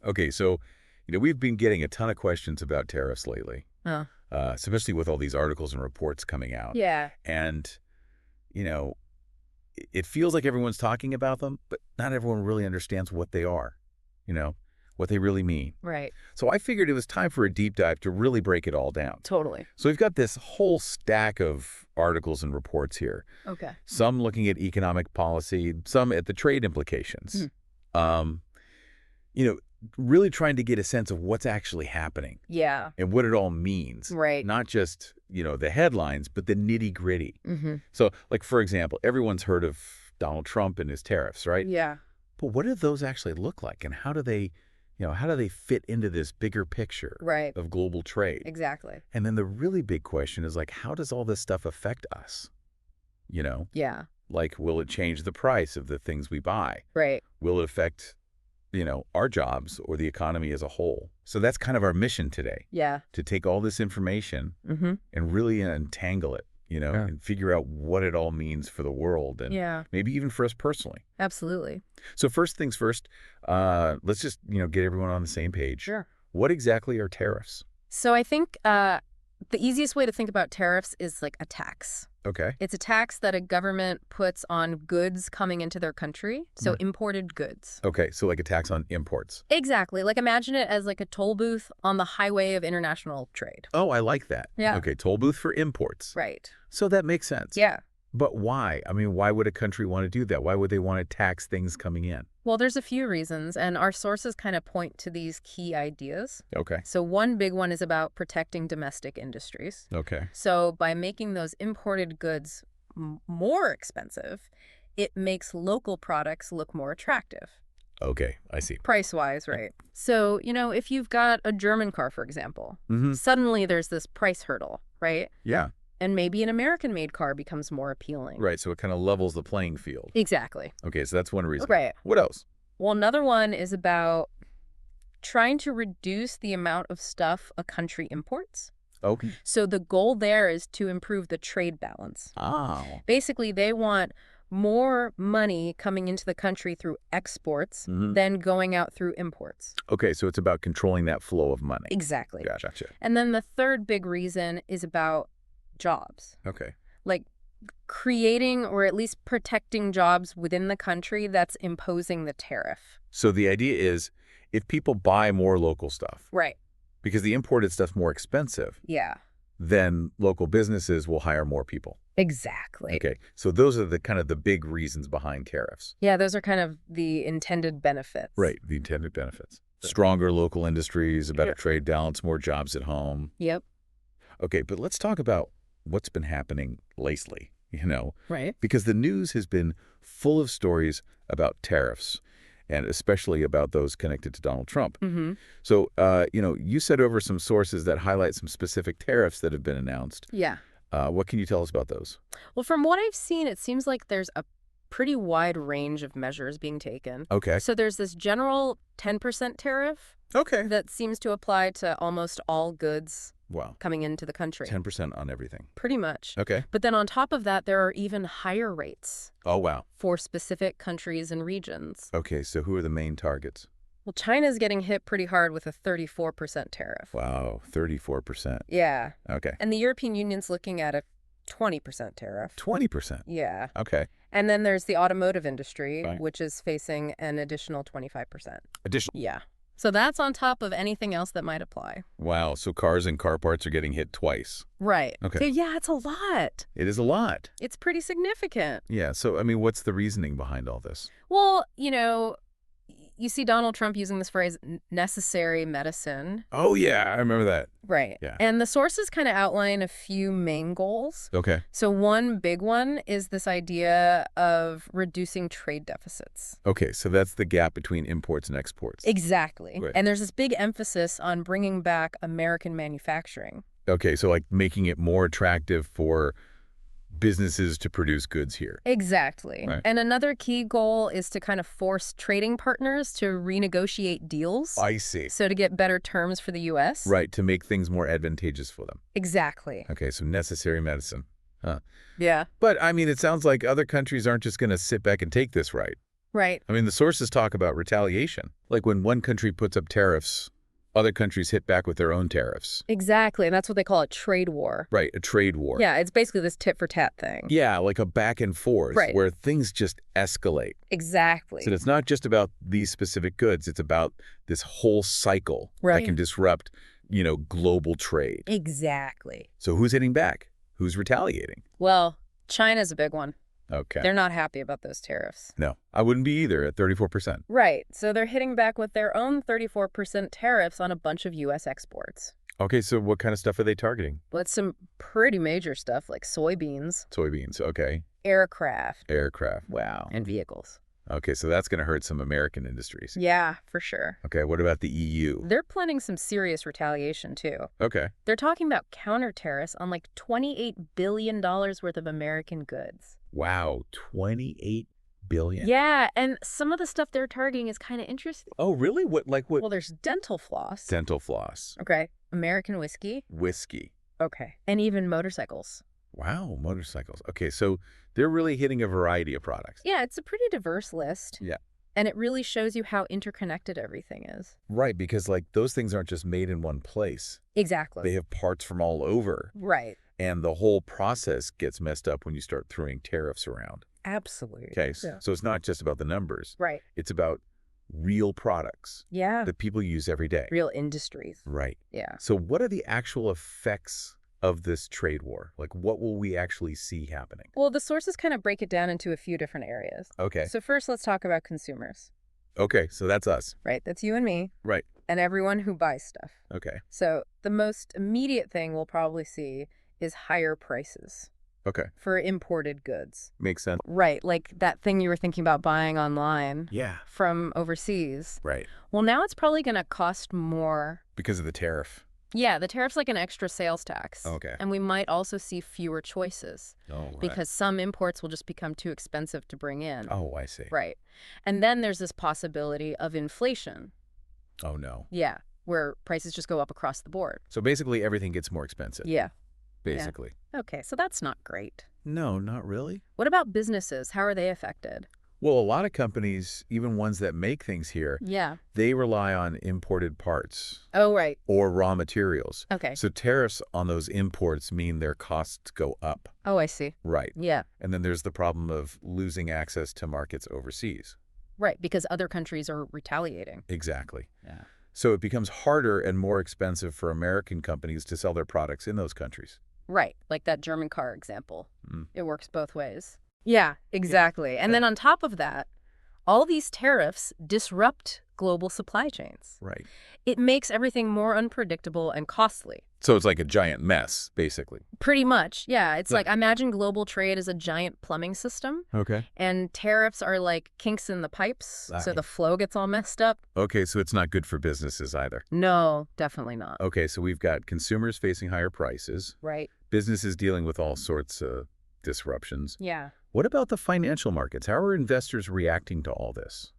Okay, so, we've been getting a ton of questions about tariffs lately, Oh. especially with all these articles and reports coming out. Yeah. And, you know, it feels like everyone's talking about them, but not everyone really understands what they are, you know, what they really mean. Right. So I figured it was time for a deep dive to really break it all down. Totally. So we've got this whole stack of articles and reports here. Okay. Some looking at economic policy, some at the trade implications. Um, you know, really trying to get a sense of what's actually happening Yeah. and what it all means. Right. Not just, the headlines, but the nitty-gritty. Mm-hmm. So, like, for example, everyone's heard of Donald Trump and his tariffs, right? Yeah. But what do those actually look like, and how do they fit into this bigger picture Right. of global trade? Exactly. And then the really big question is, like, how does all this stuff affect us? Yeah. Like, will it change the price of the things we buy? Right. Will it affect, our jobs or the economy as a whole? So that's kind of our mission today, Yeah. to take all this information Mm-hmm. and really untangle it, and figure out what it all means for the world and Yeah. maybe even for us personally. Absolutely. So first things first, let's just, get everyone on the same page. Sure. What exactly are tariffs? So I think the easiest way to think about tariffs is like a tax. Okay. It's a tax that a government puts on goods coming into their country, so imported goods. Okay, so like a tax on imports. Exactly. Like imagine it as like a toll booth on the highway of international trade. Oh, I like that. Yeah. Okay, toll booth for imports. Right. So that makes sense. Yeah. But why? I mean, why would a country want to do that? Why would they want to tax things coming in? Well, there's a few reasons, and our sources kind of point to these key ideas. Okay. So one big one is about protecting domestic industries. Okay. So by making those imported goods more expensive, it makes local products look more attractive. Okay, I see. Price-wise, right? So, if you've got a German car, for example, Mm-hmm. suddenly there's this price hurdle, right? Yeah. And maybe an American-made car becomes more appealing. Right, so it kind of levels the playing field. Exactly. Okay, so that's one reason. Right. What else? Well, another one is about trying to reduce the amount of stuff a country imports. Okay. So the goal there is to improve the trade balance. Oh. Basically, they want more money coming into the country through exports Mhm. than going out through imports. Okay, so it's about controlling that flow of money. Exactly. Gotcha. And then the third big reason is about jobs. Okay. Like creating or at least protecting jobs within the country that's imposing the tariff. So the idea is if people buy more local stuff, Right. because the imported stuff's more expensive, Yeah. then local businesses will hire more people. Exactly. Okay, so those are the kind of the big reasons behind tariffs. Yeah, those are kind of the intended benefits. Right, the intended benefits. Stronger local industries, a better trade balance, more jobs at home. Yep. Okay, but let's talk about what's been happening lately, Right. because the news has been full of stories about tariffs, and especially about those connected to Donald Trump. Mm-hmm. So, you said over some sources that highlight some specific tariffs that have been announced. Yeah. What can you tell us about those? Well, from what I've seen, it seems like there's a pretty wide range of measures being taken. Okay. So there's this general 10% tariff Okay. that seems to apply to almost all goods Wow. coming into the country. 10% on everything. Pretty much. Okay. But then on top of that, there are even higher rates Oh, wow. for specific countries and regions. Okay, so who are the main targets? Well, China's getting hit pretty hard with a 34% tariff. Wow, 34%. Yeah. Okay. And the European Union's looking at a 20% tariff. 20%. Yeah. Okay. And then there's the automotive industry, Right. which is facing an additional 25%. Additional. Yeah. So that's on top of anything else that might apply. Wow, so cars and car parts are getting hit twice. Right. Okay. So yeah, it's a lot. It is a lot. It's pretty significant. Yeah, so, I mean, what's the reasoning behind all this? Well, you see Donald Trump using this phrase, necessary medicine. Oh, yeah, I remember that. Right. Yeah. And the sources kind of outline a few main goals. Okay. So one big one is this idea of reducing trade deficits. Okay, so that's the gap between imports and exports. Exactly. Right. And there's this big emphasis on bringing back American manufacturing. Okay, so like making it more attractive for businesses to produce goods here. Exactly. Right. And another key goal is to kind of force trading partners to renegotiate deals. I see. So to get better terms for the U.S. Right, to make things more advantageous for them. Exactly. Okay, so necessary medicine. Huh. Yeah. But, I mean, it sounds like other countries aren't just going to sit back and take this, right? Right. I mean, the sources talk about retaliation. Like when one country puts up tariffs, other countries hit back with their own tariffs. Exactly, and that's what they call a trade war. Right, a trade war. Yeah, it's basically this tit-for-tat thing. Yeah, like a back and forth Right. where things just escalate. Exactly. So it's not just about these specific goods. It's about this whole cycle Right. that can disrupt, global trade. Exactly. So who's hitting back? Who's retaliating? Well, China's a big one. Okay. They're not happy about those tariffs. No, I wouldn't be either at 34%. Right. So they're hitting back with their own 34% tariffs on a bunch of U.S. exports. Okay, so what kind of stuff are they targeting? Well, it's some pretty major stuff like soybeans, Soybeans, okay. aircraft, Aircraft, wow. and vehicles. Okay, so that's going to hurt some American industries. Yeah, for sure. Okay, what about the EU? They're planning some serious retaliation, too. Okay. They're talking about counter tariffs on like $28 billion worth of American goods. Wow, 28 billion. Yeah, and some of the stuff they're targeting is kind of interesting. Oh, really? What? Well, there's dental floss. Dental floss. Okay. American whiskey. Whiskey. Okay. And even motorcycles. Wow, motorcycles. Okay, so they're really hitting a variety of products. Yeah, it's a pretty diverse list. Yeah. And it really shows you how interconnected everything is. Right, because those things aren't just made in one place. Exactly. They have parts from all over. Right. And the whole process gets messed up when you start throwing tariffs around. Absolutely. Okay, Yeah. so it's not just about the numbers. Right. It's about real products Yeah. that people use every day. Real industries. Right. Yeah. So what are the actual effects of this trade war? Like, what will we actually see happening? Well, the sources kind of break it down into a few different areas. Okay. So first, let's talk about consumers. Okay, so that's us. Right. That's you and me. Right. And everyone who buys stuff. Okay. So the most immediate thing we'll probably see is higher prices Okay. for imported goods. Makes sense. Right. Like that thing you were thinking about buying online Yeah. from overseas. Right. Well, now it's probably going to cost more. Because of the tariff. Yeah, the tariff's like an extra sales tax. Okay. And we might also see fewer choices Oh, right. because some imports will just become too expensive to bring in. Oh, I see. Right. And then there's this possibility of inflation. Oh, no. Yeah, where prices just go up across the board. So basically everything gets more expensive. Yeah. Basically. Okay, so that's not great. No, not really. What about businesses? How are they affected? Well, a lot of companies, even ones that make things here, Yeah. they rely on imported parts Oh, right. or raw materials. Okay. So tariffs on those imports mean their costs go up. Oh, I see. Right. Yeah. And then there's the problem of losing access to markets overseas. Right, because other countries are retaliating. Exactly. Yeah. So it becomes harder and more expensive for American companies to sell their products in those countries. Right, like that German car example. Mm. It works both ways. Yeah, exactly. And then on top of that, all these tariffs disrupt global supply chains. Right. It makes everything more unpredictable and costly. So it's like a giant mess, basically. Pretty much, yeah. It's Yeah. like, imagine global trade as a giant plumbing system, Okay. and tariffs are like kinks in the pipes, so Right. the flow gets all messed up. Okay, so it's not good for businesses either. No, definitely not. Okay, so we've got consumers facing higher prices, Right? businesses dealing with all sorts of disruptions. Yeah. What about the financial markets? How are investors reacting to all this?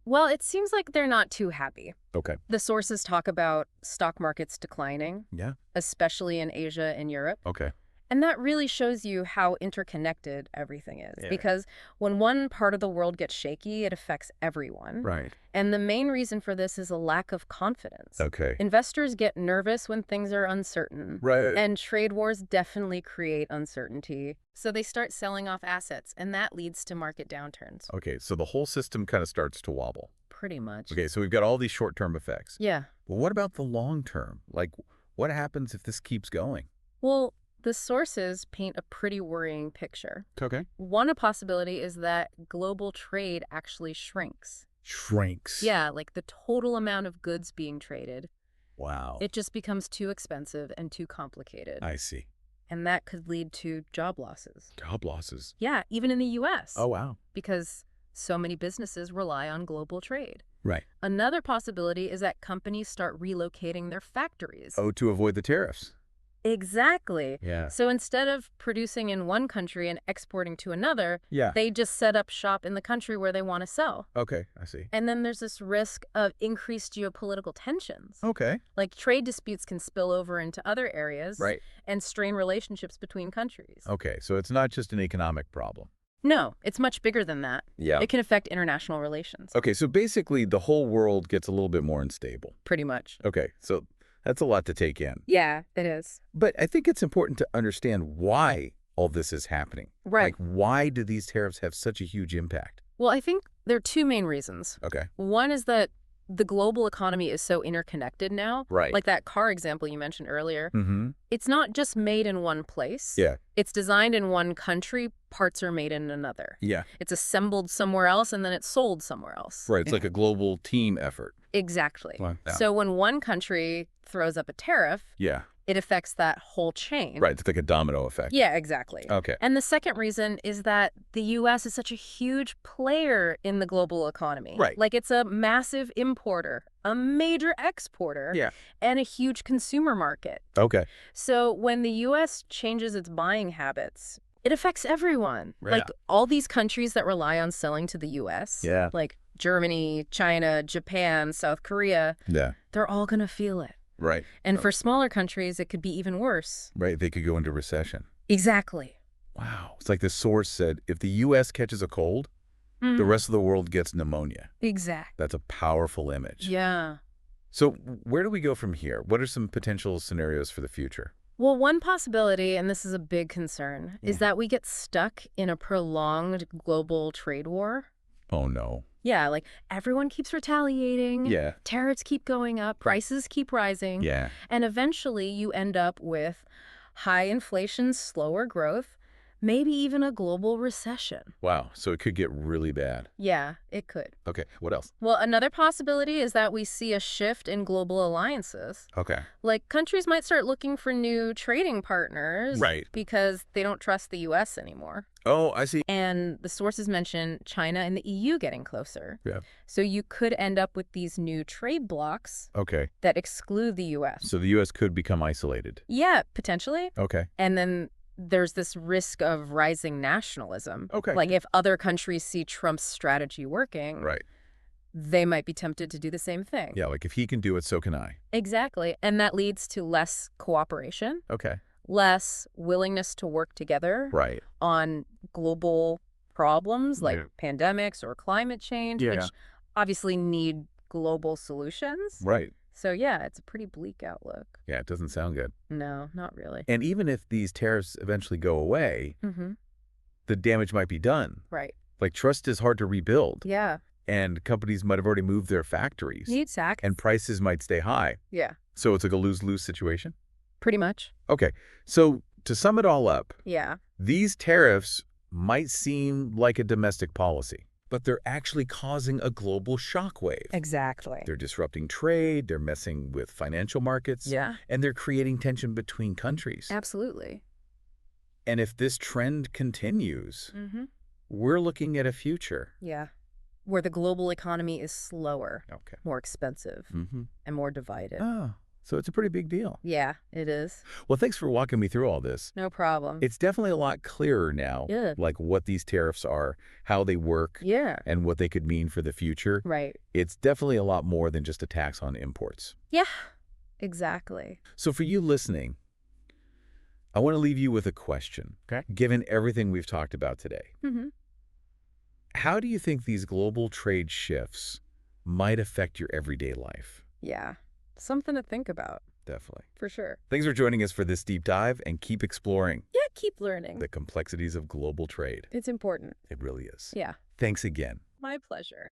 Well, it seems like they're not too happy. Okay. The sources talk about stock markets declining, Yeah. especially in Asia and Europe. Okay. And that really shows you how interconnected everything is. Yeah. Because when one part of the world gets shaky, it affects everyone. Right. And the main reason for this is a lack of confidence. Okay. Investors get nervous when things are uncertain. Right. And trade wars definitely create uncertainty. So they start selling off assets, and that leads to market downturns. Okay, so the whole system kind of starts to wobble. Pretty much. Okay, so we've got all these short-term effects. Yeah. But what about the long term? Like, what happens if this keeps going? Well, the sources paint a pretty worrying picture. Okay. One possibility is that global trade actually shrinks. Shrinks. Yeah, like the total amount of goods being traded. Wow. It just becomes too expensive and too complicated. I see. And that could lead to job losses. Job losses. Yeah, even in the U.S. Oh, wow. Because so many businesses rely on global trade. Right. Another possibility is that companies start relocating their factories. Oh, to avoid the tariffs. Exactly. Yeah. So instead of producing in one country and exporting to another, Yeah. they just set up shop in the country where they want to sell. Okay, I see. And then there's this risk of increased geopolitical tensions. Okay. Like trade disputes can spill over into other areas Right. and strain relationships between countries. Okay, so it's not just an economic problem. No, it's much bigger than that. Yeah. It can affect international relations. Okay, so basically the whole world gets a little bit more unstable. Pretty much. Okay, so that's a lot to take in. Yeah, it is. But I think it's important to understand why all this is happening. Right. Like, why do these tariffs have such a huge impact? Well, I think there are two main reasons. Okay. One is that the global economy is so interconnected now. Right. Like that car example you mentioned earlier. Mm-hmm. It's not just made in one place. Yeah. It's designed in one country, parts are made in another. Yeah. It's assembled somewhere else, and then it's sold somewhere else. Right. It's like a global team effort. Exactly. Wow. Yeah. So when one country throws up a tariff, Yeah. it affects that whole chain. Right. It's like a domino effect. Yeah, exactly. Okay. And the second reason is that the U.S. is such a huge player in the global economy. Right. Like it's a massive importer, a major exporter, Yeah. and a huge consumer market. Okay. So when the U.S. changes its buying habits, it affects everyone. Yeah. Like all these countries that rely on selling to the U.S., Yeah. like Germany, China, Japan, South Korea, Yeah. they're all going to feel it. Right. And for smaller countries, it could be even worse. Right. They could go into recession. Exactly. Wow. It's like the source said, if the U.S. catches a cold, Mhm. the rest of the world gets pneumonia. Exactly. That's a powerful image. Yeah. So where do we go from here? What are some potential scenarios for the future? Well, one possibility, and this is a big concern, is that we get stuck in a prolonged global trade war. Oh, no. Yeah, like everyone keeps retaliating. Yeah. Tariffs keep going up. Prices keep rising. Yeah. And eventually you end up with high inflation, slower growth, maybe even a global recession. Wow. So it could get really bad. Yeah, it could. Okay. What else? Well, another possibility is that we see a shift in global alliances. Okay. Like countries might start looking for new trading partners. Right. Because they don't trust the U.S. anymore. Oh, I see. And the sources mention China and the EU getting closer. Yeah. So you could end up with these new trade blocs Okay. that exclude the U.S. So the U.S. could become isolated. Yeah, potentially. Okay. And then there's this risk of rising nationalism. Okay. Like if other countries see Trump's strategy working, Right. they might be tempted to do the same thing. Yeah, like if he can do it, so can I. Exactly. And that leads to less cooperation, Okay. less willingness to work together Right. on global problems like Yeah. pandemics or climate change, Yeah. which obviously need global solutions. Right. So yeah, it's a pretty bleak outlook. Yeah, it doesn't sound good. No, not really. And even if these tariffs eventually go away, Mm-hmm. the damage might be done. Right. Like trust is hard to rebuild. Yeah. And companies might have already moved their factories. Need sack. And prices might stay high. Yeah, So it's like a lose-lose situation? pretty much. Okay. So to sum it all up, Yeah. these tariffs might seem like a domestic policy, but they're actually causing a global shockwave. Exactly. They're disrupting trade, they're messing with financial markets, Yeah, and they're creating tension between countries. absolutely. And if this trend continues, Mm-hmm. we're looking at a future. Yeah. Where the global economy is slower, Okay. more expensive, Mm-hmm. and more divided. Oh, so it's a pretty big deal. Yeah, it is. Well, thanks for walking me through all this. No problem. It's definitely a lot clearer now, Yeah. like what these tariffs are, how they work, Yeah. and what they could mean for the future. Right. It's definitely a lot more than just a tax on imports. Yeah, exactly. So for you listening, I want to leave you with a question. Okay. Given everything we've talked about today, Mm-hmm. how do you think these global trade shifts might affect your everyday life? Yeah. Something to think about, Definitely. for sure. Thanks for joining us for this deep dive, and keep exploring Yeah, keep learning. the complexities of global trade. It's important. It really is. Yeah. Thanks again. My pleasure.